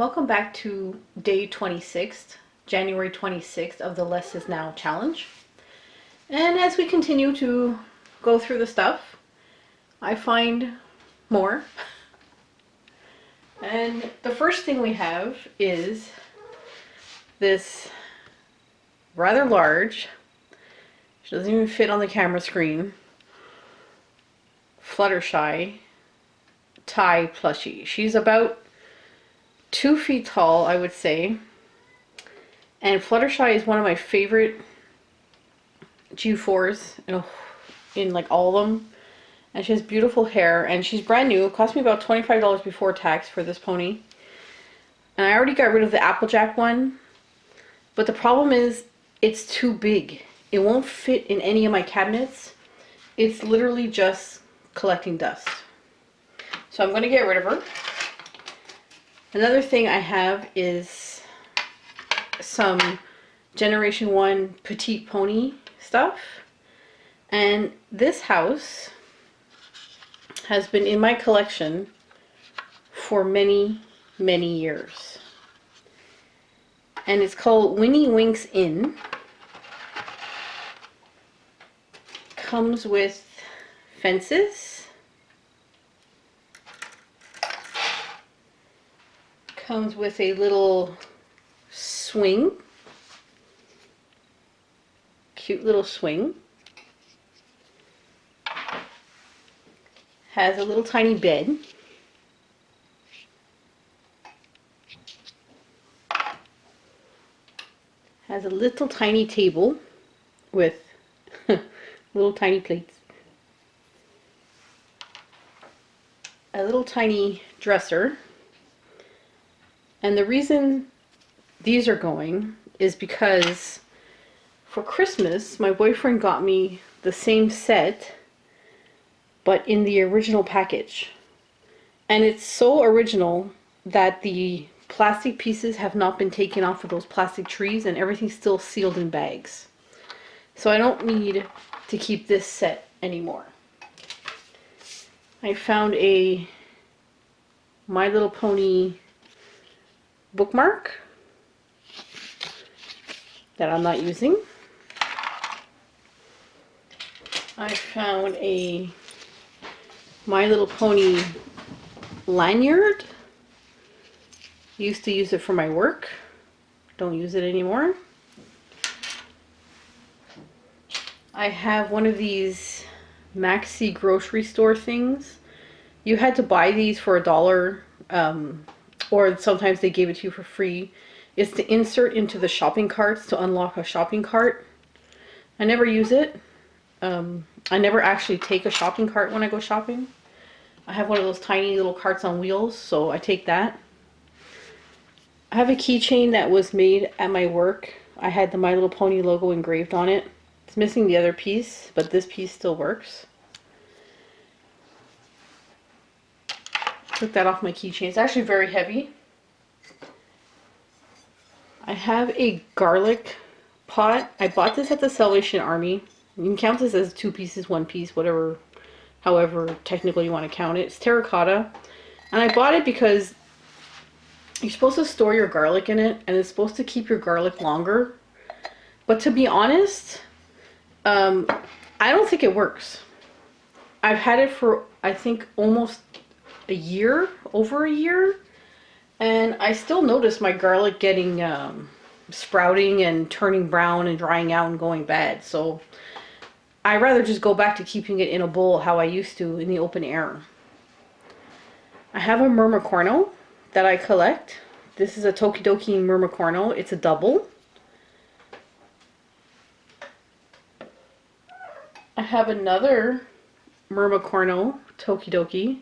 Welcome back to day 26th, January 26th of the Less Is Now challenge. And as we continue to go through the stuff, I find more. And the first thing we have is this rather large, she doesn't even fit on the camera screen, Fluttershy Thai plushie. She's about 2 feet tall, I would say. And Fluttershy is one of my favorite G4s in like all of them. And she has beautiful hair, and she's brand new. It cost me about $25 before tax for this pony. And I already got rid of the Applejack one. But the problem is, it's too big. It won't fit in any of my cabinets. It's literally just collecting dust. So I'm going to get rid of her. Another thing I have is some Generation 1 Petite Pony stuff. And this house has been in my collection for many, many years. And it's called Winnie Winks Inn. Comes with fences. Comes with a little swing. Cute little swing. Has a little tiny bed. Has a little tiny table with little tiny plates. A little tiny dresser. And the reason these are going is because for Christmas, my boyfriend got me the same set, but in the original package. And it's so original that the plastic pieces have not been taken off of those plastic trees, and everything's still sealed in bags. So I don't need to keep this set anymore. I found a My Little Pony bookmark that I'm not using. I found a My Little Pony lanyard. Used to use it for my work. Don't use it anymore. I have one of these Maxi grocery store things. You had to buy these for $1, or sometimes they gave it to you for free. It's to insert into the shopping carts to unlock a shopping cart. I never use it. I never actually take a shopping cart when I go shopping. I have one of those tiny little carts on wheels, so I take that. I have a keychain that was made at my work. I had the My Little Pony logo engraved on it. It's missing the other piece, but this piece still works. Took that off my keychain. It's actually very heavy. I have a garlic pot. I bought this at the Salvation Army. You can count this as 2 pieces, 1 piece, whatever, however technically you want to count it. It's terracotta. And I bought it because you're supposed to store your garlic in it, and it's supposed to keep your garlic longer. But to be honest, I don't think it works. I've had it for, I think, almost a year, over a year, and I still notice my garlic getting sprouting and turning brown and drying out and going bad. So I'd rather just go back to keeping it in a bowl how I used to in the open air. I have a Myrmicorno that I collect. This is a Tokidoki Myrmicorno. It's a double. I have another Myrmicorno Tokidoki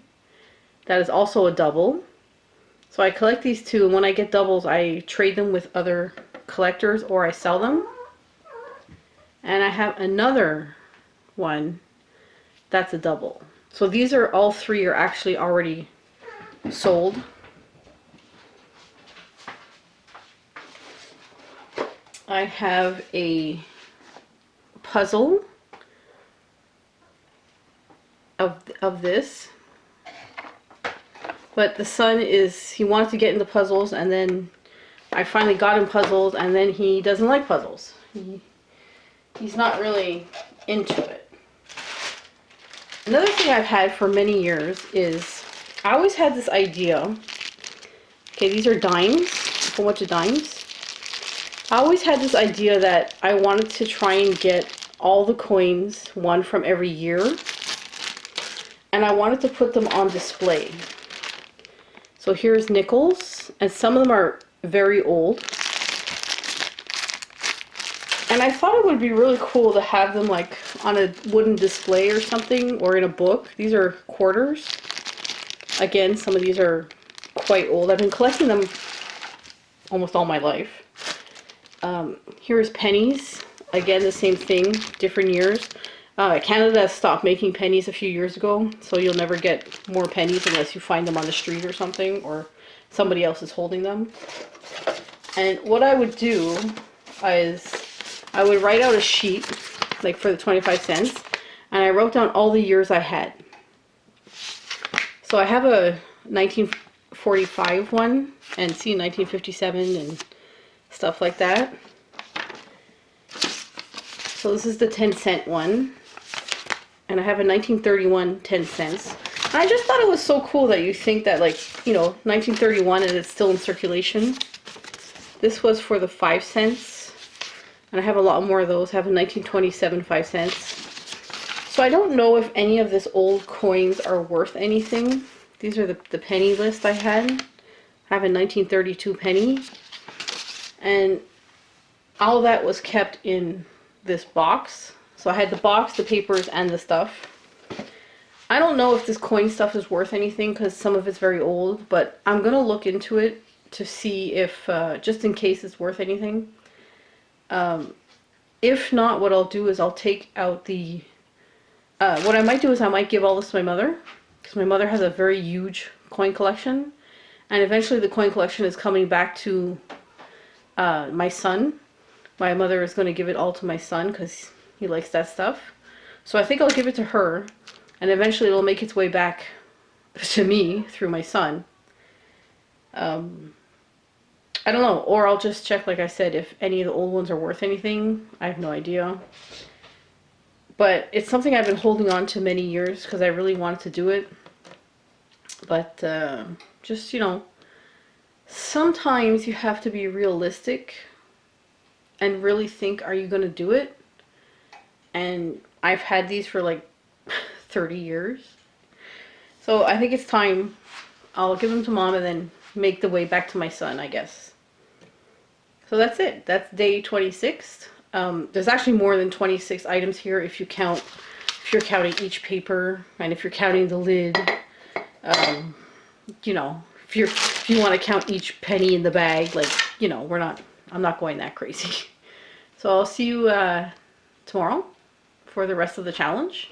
that is also a double. So I collect these two, and when I get doubles, I trade them with other collectors or I sell them. And I have another one that's a double. So these are all 3 are actually already sold. I have a puzzle of this. But the son he wanted to get into puzzles, and then I finally got him puzzles, and then he doesn't like puzzles. He's not really into it. Another thing I've had for many years is, I always had this idea, okay, these are dimes, a whole bunch of dimes. I always had this idea that I wanted to try and get all the coins, one from every year, and I wanted to put them on display. So here's nickels, and some of them are very old. And I thought it would be really cool to have them like on a wooden display or something, or in a book. These are quarters. Again, some of these are quite old. I've been collecting them almost all my life. Here's pennies. Again, the same thing, different years. Canada stopped making pennies a few years ago, so you'll never get more pennies unless you find them on the street or something, or somebody else is holding them. And what I would do is I would write out a sheet, like for the 25 cents, and I wrote down all the years I had. So I have a 1945 one, and see 1957 and stuff like that. So this is the 10-cent one. And I have a 1931 10 cents. And I just thought it was so cool that you think that, like, you know, 1931 and it's still in circulation. This was for the 5 cents. And I have a lot more of those. I have a 1927 5 cents. So I don't know if any of this old coins are worth anything. These are the penny list I had. I have a 1932 penny. And all that was kept in this box. So I had the box, the papers, and the stuff. I don't know if this coin stuff is worth anything because some of it's very old, but I'm going to look into it to see if, just in case it's worth anything. If not, what I'll do is I'll take out the, what I might do is I might give all this to my mother, because my mother has a very huge coin collection, and eventually the coin collection is coming back to my son. My mother is going to give it all to my son because he likes that stuff. So I think I'll give it to her, and eventually it'll make its way back to me through my son. I don't know, or I'll just check, like I said, if any of the old ones are worth anything. I have no idea. But it's something I've been holding on to many years because I really wanted to do it. But just, you know, sometimes you have to be realistic and really think, are you going to do it? And I've had these for like 30 years. So I think it's time. I'll give them to Mom and then make the way back to my son, I guess. So that's it. That's day 26. There's actually more than 26 items here if you're counting each paper, and if you're counting the lid. You know, if you want to count each penny in the bag, like, you know, I'm not going that crazy. So I'll see you tomorrow for the rest of the challenge.